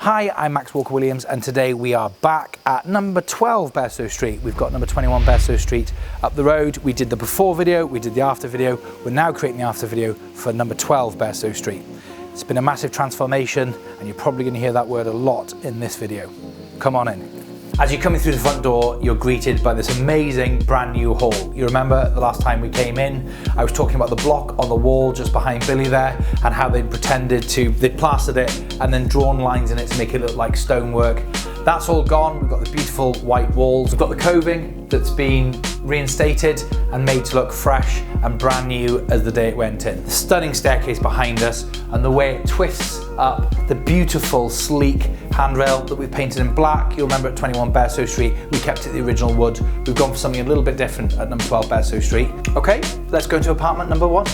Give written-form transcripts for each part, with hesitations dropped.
Hi, I'm Walker&Williams, and today we are back at number 12 Bairstow Street. We've got number 21 Bairstow Street up the road. We did the before video, we did the after video. We're now creating the after video for number 12 Bairstow Street. It's been a massive transformation, and you're probably going to hear that word a lot in this video. Come on in. As you're coming through the front door, you're greeted by this amazing brand new hall. You remember the last time we came in, I was talking about the block on the wall just behind Billy there, and how they'd plastered it and then drawn lines in it to make it look like stonework. That's all gone. We've got the beautiful white walls. We've got the coving that's been reinstated and made to look fresh and brand new as the day it went in. The stunning staircase behind us and the way it twists up, the beautiful sleek handrail that we've painted in black. You'll remember at 21 Bairstow Street, we kept it the original wood. We've gone for something a little bit different at number 12 Bairstow Street. Okay, let's go into apartment number 1.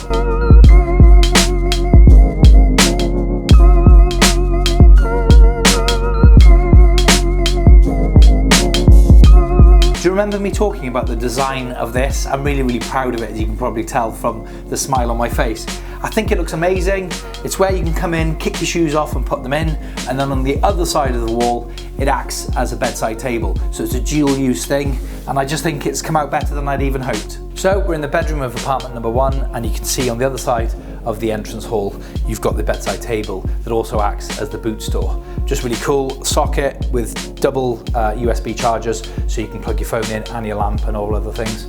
Do you remember me talking about the design of this? I'm really proud of it, as you can probably tell from the smile on my face. I think it looks amazing. It's where you can come in, kick your shoes off and put them in, and then on the other side of the wall, it acts as a bedside table. So it's a dual use thing, and I just think it's come out better than I'd even hoped. So we're in the bedroom of apartment number 1, and you can see on the other side of the entrance hall, you've got the bedside table that also acts as the boot store. Just really cool socket with double USB chargers, so you can plug your phone in and your lamp and all other things.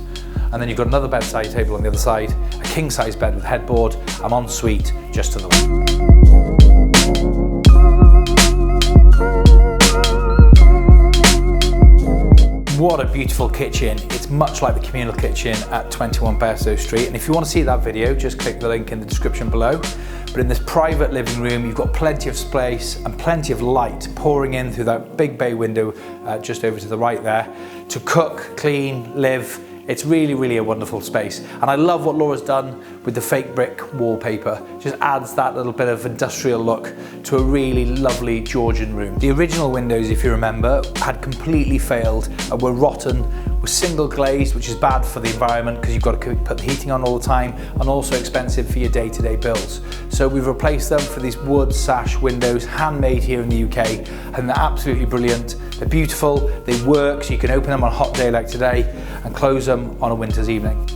And then you've got another bedside table on the other side, a king size bed with headboard, and ensuite just to the right. What a beautiful kitchen. It's much like the communal kitchen at 21 Bairstow Street. And if you want to see that video, just click the link in the description below. But in this private living room, you've got plenty of space and plenty of light pouring in through that big bay window just over to the right there to cook, clean, live. It's really a wonderful space. And I love what Laura's done with the fake brick wallpaper. Just adds that little bit of industrial look to a really lovely Georgian room. The original windows, if you remember, had completely failed and were rotten, were single glazed, which is bad for the environment because you've got to put the heating on all the time, and also expensive for your day-to-day bills. So we've replaced them for these wood Sash windows, handmade here in the UK, and they're absolutely brilliant. They're beautiful, they work, so you can open them on a hot day like today and close them on a winter's evening.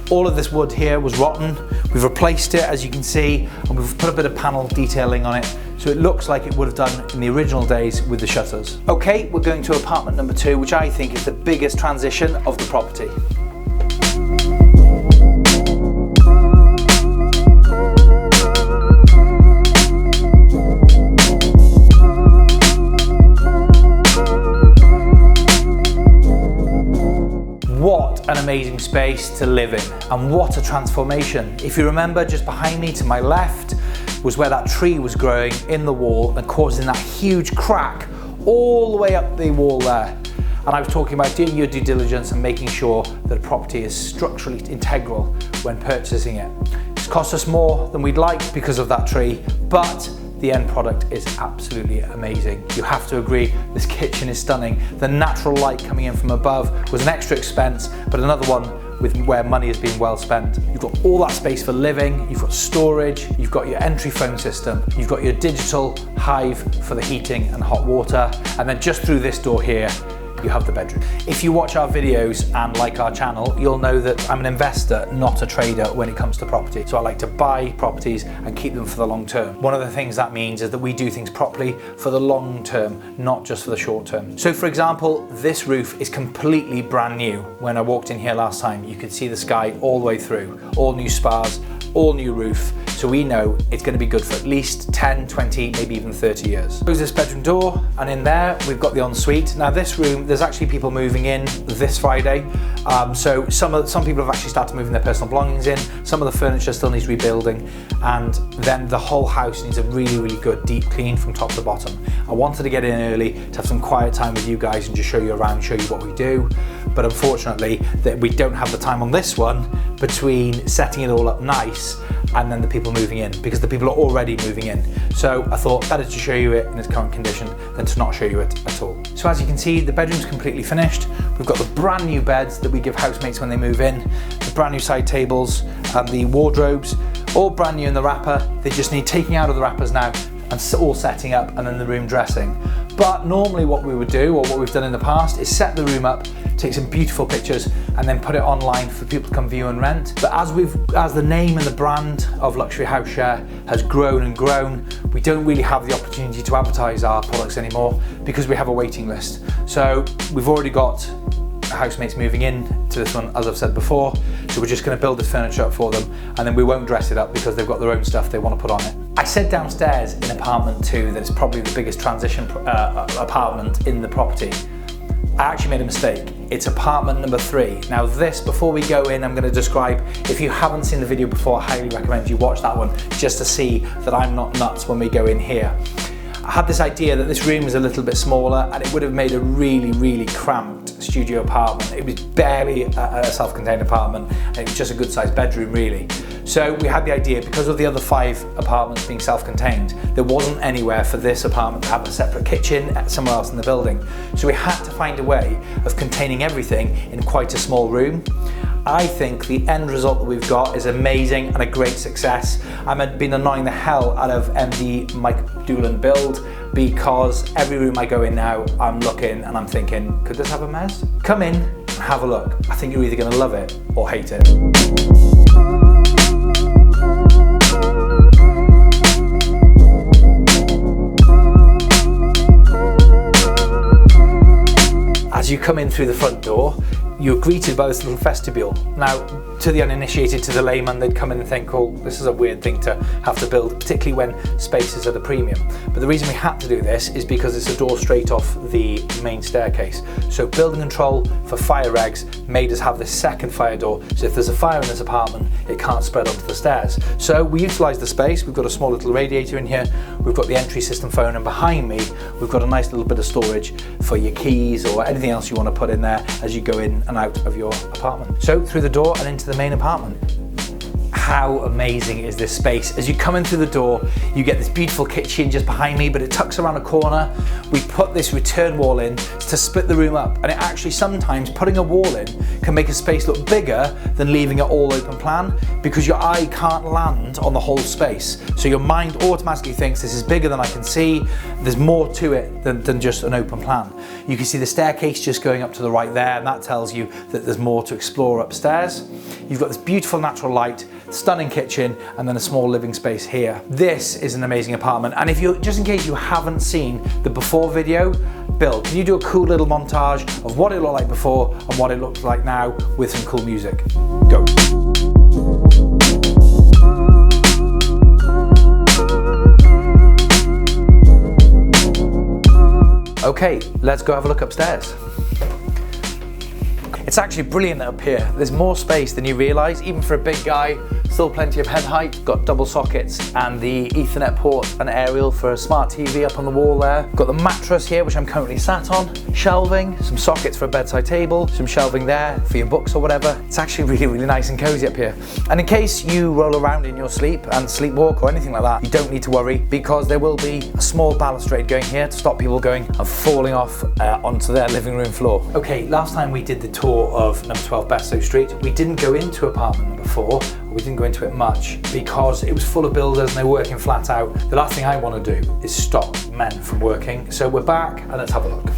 All of this wood here was rotten. We've replaced it, as you can see, and we've put a bit of panel detailing on it, so it looks like it would have done in the original days with the shutters. Okay, we're going to apartment number 2, which I think is the biggest transition of the property. What an amazing space to live in, and what a transformation. If you remember, just behind me to my left was where that tree was growing in the wall and causing that huge crack all the way up the wall there. And I was talking about doing your due diligence and making sure that a property is structurally integral when purchasing it. It's cost us more than we'd like because of that tree, but the end product is absolutely amazing. You have to agree, this kitchen is stunning. The natural light coming in from above was an extra expense, but another one with where money is being well spent. You've got all that space for living, you've got storage, you've got your entry phone system, you've got your digital hive for the heating and hot water, and then just through this door here, you have the bedroom. If you watch our videos and like our channel, you'll know that I'm an investor, not a trader when it comes to property. So I like to buy properties and keep them for the long term. One of the things that means is that we do things properly for the long term, not just for the short term. So for example, this roof is completely brand new. When I walked in here last time, you could see the sky all the way through, all new spars, all new roof. So we know it's going to be good for at least 10, 20, maybe even 30 years. Close this bedroom door, and in there we've got the ensuite. Now this room, there's actually people moving in this Friday. So some people have actually started moving their personal belongings in. Some of the furniture still needs rebuilding, and then the whole house needs a really good deep clean from top to bottom. I wanted to get in early to have some quiet time with you guys and just show you around, show you what we do. But unfortunately, that we don't have the time on this one between setting it all up nice and then the people moving in, because the people are already moving in. So I thought better to show you it in its current condition than to not show you it at all. So as you can see, the bedroom's completely finished. We've got the brand new beds that we give housemates when they move in, the brand new side tables and the wardrobes, all brand new in the wrapper. They just need taking out of the wrappers now and all setting up and then the room dressing. But normally what we would do, or what we've done in the past, is set the room up, take some beautiful pictures and then put it online for people to come view and rent. But as the name and the brand of Luxury House Share has grown and grown, we don't really have the opportunity to advertise our products anymore because we have a waiting list. So we've already got housemates moving in to this one, as I've said before, so we're just going to build this furniture up for them, and then we won't dress it up because they've got their own stuff they want to put on it. I said downstairs in apartment 2 that it's probably the biggest transition apartment in the property. I actually made a mistake. It's apartment number 3. Now this, before we go in, I'm going to describe, if you haven't seen the video before, I highly recommend you watch that one just to see that I'm not nuts when we go in here. I had this idea that this room is a little bit smaller and it would have made a really, really cramped studio apartment. It was barely a self-contained apartment and it was just a good sized bedroom really. So we had the idea, because of the other 5 apartments being self-contained, there wasn't anywhere for this apartment to have a separate kitchen somewhere else in the building. So we had to find a way of containing everything in quite a small room. I think the end result that we've got is amazing and a great success. I've been annoying the hell out of MD Mike Doolan Build, because every room I go in now, I'm looking and I'm thinking, could this have a mez? Come in and have a look. I think you're either going to love it or hate it. As you come in through the front door, you're greeted by this little vestibule. Now, to the uninitiated, to the layman, they'd come in and think, oh, this is a weird thing to have to build, particularly when spaces are the premium. But the reason we had to do this is because it's a door straight off the main staircase. So building control for fire regs made us have this second fire door. So if there's a fire in this apartment, it can't spread onto the stairs. So we utilised the space. We've got a small little radiator in here. We've got the entry system phone, and behind me, we've got a nice little bit of storage for your keys or anything else you want to put in there as you go in and out of your apartment. So through the door and into the main apartment. How amazing is this space? As you come in through the door, you get this beautiful kitchen just behind me, but it tucks around a corner. We put this return wall in to split the room up, and it actually sometimes, putting a wall in can make a space look bigger than leaving it all open plan, because your eye can't land on the whole space. So your mind automatically thinks this is bigger than I can see. There's more to it than just an open plan. You can see the staircase just going up to the right there, and that tells you that there's more to explore upstairs. You've got this beautiful natural light, stunning kitchen, and then a small living space here. This is an amazing apartment, and if you, just in case you haven't seen the before video, Bill, can you do a cool little montage of what it looked like before and what it looks like now with some cool music? Go. Okay, let's go have a look upstairs. It's actually brilliant up here. There's more space than you realise, even for a big guy. Still plenty of head height, got double sockets and the Ethernet port and aerial for a smart TV up on the wall there. Got the mattress here, which I'm currently sat on, shelving, some sockets for a bedside table, some shelving there for your books or whatever. It's actually really, really nice and cozy up here. And in case you roll around in your sleep and sleepwalk or anything like that, you don't need to worry, because there will be a small balustrade going here to stop people going and falling off onto their living room floor. Okay, last time we did the tour of number 12 Bairstow Street, we didn't go into apartment number 4. We didn't go into it much because it was full of builders and they were working flat out. The last thing I want to do is stop men from working. So we're back and let's have a look.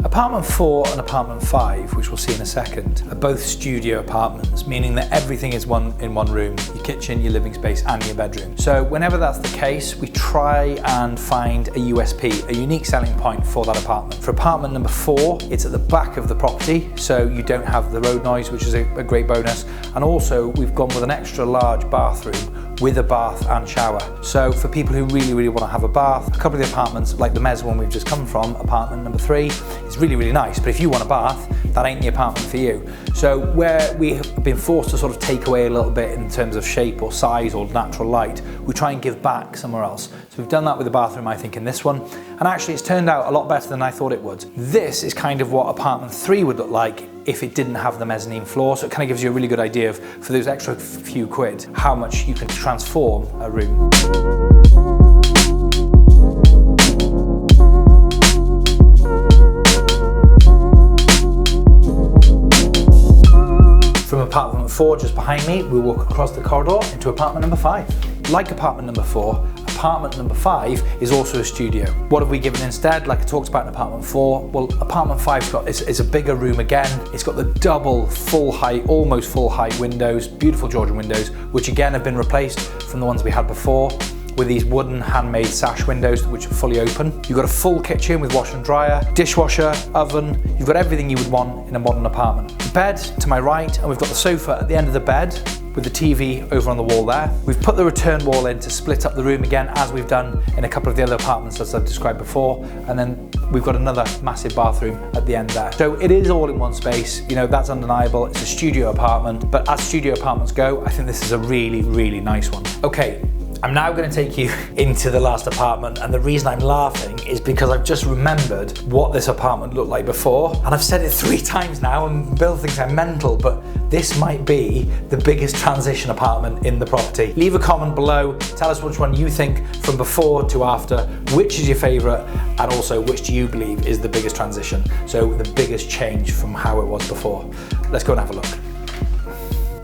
Apartment 4 and apartment 5, which we'll see in a second, are both studio apartments, meaning that everything is in one room, your kitchen, your living space and your bedroom. So whenever that's the case, we try and find a USP, a unique selling point for that apartment. For apartment number 4, it's at the back of the property, so you don't have the road noise, which is a great bonus. And also we've gone with an extra large bathroom with a bath and shower. So for people who really, really want to have a bath, a couple of the apartments, like the mez one we've just come from, apartment number 3, is really, really nice. But if you want a bath, that ain't the apartment for you. So where we have been forced to sort of take away a little bit in terms of shape or size or natural light, we try and give back somewhere else. So we've done that with the bathroom, I think, in this one. And actually it's turned out a lot better than I thought it would. This is kind of what apartment 3 would look like if it didn't have the mezzanine floor. So it kind of gives you a really good idea of, for those extra few quid, how much you can transform a room. From apartment 4, just behind me, we walk across the corridor into apartment number 5. Like apartment number 4, apartment number 5 is also a studio. What have we given instead? Like I talked about in apartment 4, well, apartment 5's is a bigger room again. It's got the double full height, almost full height windows, beautiful Georgian windows, which again have been replaced from the ones we had before, with these wooden handmade sash windows which are fully open. You've got a full kitchen with washer and dryer, dishwasher, oven. You've got everything you would want in a modern apartment. The bed to my right, and we've got the sofa at the end of the bed with the TV over on the wall there. We've put the return wall in to split up the room again, as we've done in a couple of the other apartments as I've described before. And then we've got another massive bathroom at the end there. So it is all in one space, you know, that's undeniable. It's a studio apartment, but as studio apartments go, I think this is a really, really nice one. Okay. I'm now going to take you into the last apartment, and the reason I'm laughing is because I've just remembered what this apartment looked like before, and I've said it 3 times now and Bill thinks I'm mental, but this might be the biggest transition apartment in the property. Leave a comment below, tell us which one you think from before to after, which is your favourite, and also which do you believe is the biggest transition, so the biggest change from how it was before. Let's go and have a look.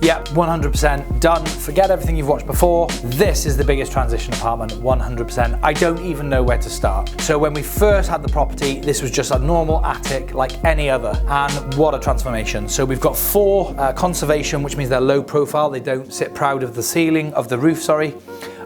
Yep, 100% done. Forget everything you've watched before. This is the biggest transition apartment, 100%. I don't even know where to start. So when we first had the property, this was just a normal attic like any other, and what a transformation. So we've got 4 conservation, which means they're low profile. They don't sit proud of the ceiling, of the roof, sorry.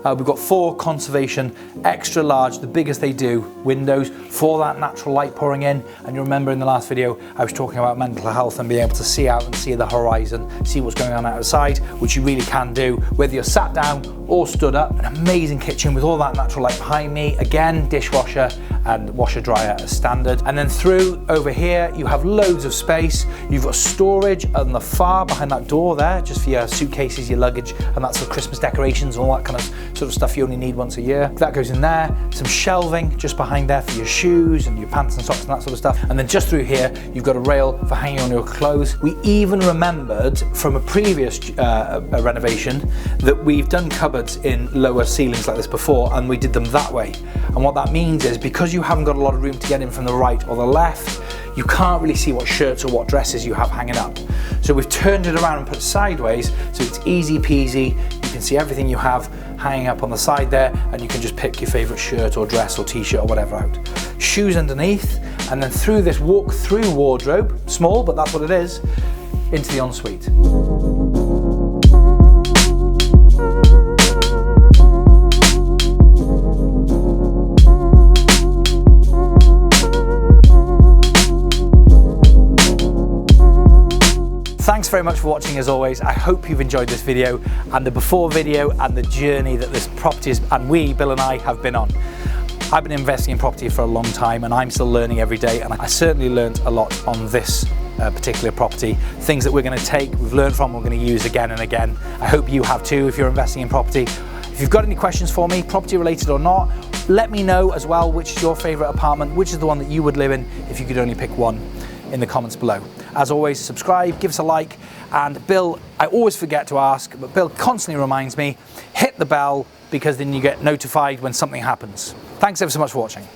We've got 4 conservation, extra large, the biggest they do, windows for that natural light pouring in. And you remember in the last video, I was talking about mental health and being able to see out and see the horizon, see what's going on outside, which you really can do, whether you're sat down or stood up. An amazing kitchen with all that natural light behind me. Again, dishwasher and washer dryer as standard. And then through over here, you have loads of space. You've got storage on the far behind that door there, just for your suitcases, your luggage, and that's for Christmas decorations and all that kind of sort of stuff you only need once a year. That goes in there. Some shelving just behind there for your shoes and your pants and socks and that sort of stuff. And then just through here, you've got a rail for hanging on your clothes. We even remembered from a previous renovation that we've done cupboards in lower ceilings like this before, and we did them that way. And what that means is because you haven't got a lot of room to get in from the right or the left, you can't really see what shirts or what dresses you have hanging up. So we've turned it around and put it sideways, so it's easy peasy. You can see everything you have hanging up on the side there, and you can just pick your favorite shirt or dress or t-shirt or whatever out. Shoes underneath, and then through this walk-through wardrobe, small, but that's what it is, into the ensuite. Thanks very much for watching as always. I hope you've enjoyed this video and the before video and the journey that this property is, and we, Bill and I, have been on. I've been investing in property for a long time and I'm still learning every day, and I certainly learned a lot on this particular property. Things that we're going to take, we've learned from, we're going to use again and again. I hope you have too if you're investing in property. If you've got any questions for me, property related or not, let me know as well which is your favourite apartment, which is the one that you would live in if you could only pick one, in the comments below. As always, subscribe, give us a like, and Bill, I always forget to ask, but Bill constantly reminds me, hit the bell, because then you get notified when something happens. Thanks ever so much for watching.